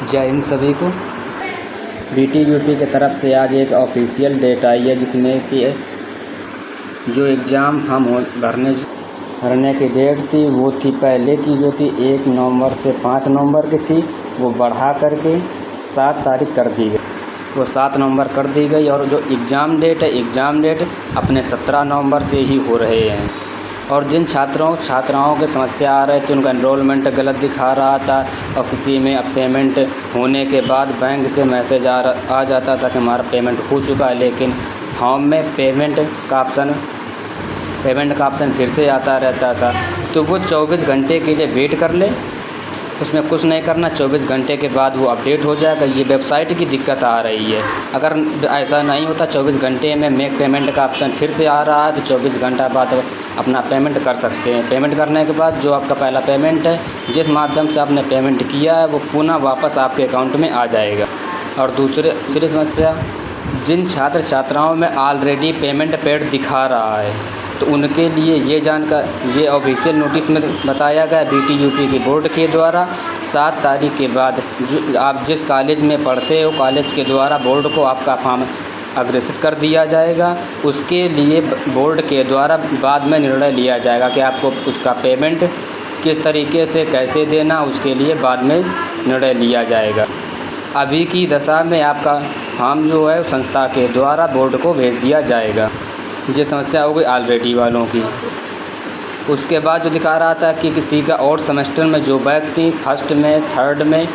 जय हिंद सभी को। BTUP की तरफ से आज एक ऑफिशियल डेट आई है जिसमें कि जो एग्ज़ाम फॉर्म भरने की डेट थी वो थी पहले की जो थी 1 नवंबर से 5 नवंबर की थी, वो बढ़ा करके 7 तारीख कर दी गई। वो 7 नवंबर कर दी गई और जो एग्ज़ाम डेट अपने 17 नवंबर से ही हो रहे हैं। और जिन छात्राओं की समस्या आ रही थी उनका एनरोलमेंट गलत दिखा रहा था और किसी में अब पेमेंट होने के बाद बैंक से मैसेज आ जाता था कि हमारा पेमेंट हो चुका है, लेकिन फॉर्म में पेमेंट का ऑप्शन फिर से आता रहता था। तो वो 24 घंटे के लिए वेट कर ले, उसमें कुछ नहीं करना, 24 घंटे के बाद वो अपडेट हो जाएगा। ये वेबसाइट की दिक्कत आ रही है। अगर ऐसा नहीं होता, 24 घंटे में मेक पेमेंट का ऑप्शन फिर से आ रहा है तो 24 घंटा बाद अपना पेमेंट कर सकते हैं। पेमेंट करने के बाद जो आपका पहला पेमेंट है, जिस माध्यम से आपने पेमेंट किया है, वो पुनः वापस आपके अकाउंट में आ जाएगा। और दूसरी समस्या, जिन छात्राओं में ऑलरेडी पेमेंट पेड दिखा रहा है तो उनके लिए ये ऑफिशियल नोटिस में बताया गया BTUP की बोर्ड के द्वारा 7 तारीख के बाद जो आप जिस कॉलेज में पढ़ते हो, कॉलेज के द्वारा बोर्ड को आपका फॉर्म अग्रेसित कर दिया जाएगा। उसके लिए बोर्ड के द्वारा बाद में निर्णय लिया जाएगा कि आपको उसका पेमेंट किस तरीके से कैसे देना, उसके लिए बाद में निर्णय लिया जाएगा। अभी की दशा में आपका फॉर्म जो है संस्था के द्वारा बोर्ड को भेज दिया जाएगा। ये समस्या हो गई ऑलरेडी वालों की। उसके बाद जो दिखा रहा था कि किसी का और सेमेस्टर में जो बैक थी, फर्स्ट में, थर्ड में,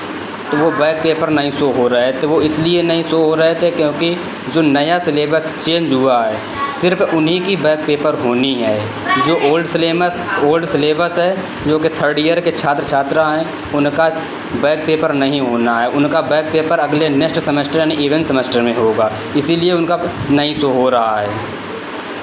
तो वो बैक पेपर नहीं शो हो रहे थे। वो इसलिए नहीं शो हो रहे थे क्योंकि जो नया सिलेबस चेंज हुआ है, सिर्फ उन्हीं की बैक पेपर होनी है। जो ओल्ड सिलेबस है, जो कि 3rd ईयर के छात्र हैं, उनका बैक पेपर नहीं होना है। उनका बैक पेपर अगले नेक्स्ट सेमेस्टर यानी इवेंट सेमेस्टर में होगा, इसीलिए उनका नहीं शो हो रहा है।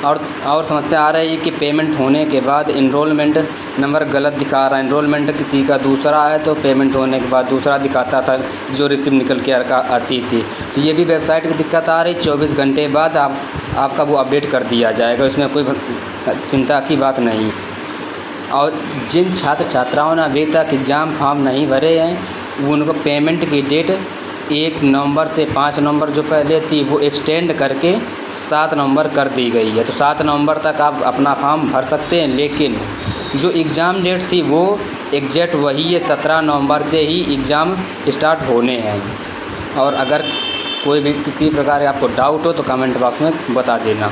और समस्या आ रही है कि पेमेंट होने के बाद एनरोलमेंट नंबर गलत दिखा रहा है। एनरोलमेंट किसी का दूसरा है तो पेमेंट होने के बाद दूसरा दिखाता था, जो रिसीव निकल के आती थी। तो ये भी वेबसाइट की दिक्कत आ रही। 24 घंटे बाद आपका वो अपडेट कर दिया जाएगा, इसमें कोई चिंता की बात नहीं। और जिन छात्राओं ने अभी तक एग्ज़ाम फॉर्म नहीं भरे हैं, उनको पेमेंट की डेट 1 नवंबर से 5 नवंबर जो पहले थी वो एक्सटेंड करके 7 नवंबर कर दी गई है। तो 7 नवंबर तक आप अपना फॉर्म भर सकते हैं, लेकिन जो एग्ज़ाम डेट थी वो एग्जैक्ट वही है, 17 नवंबर से ही एग्ज़ाम स्टार्ट होने हैं। और अगर कोई भी किसी प्रकार का आपको डाउट हो तो कमेंट बॉक्स में बता देना।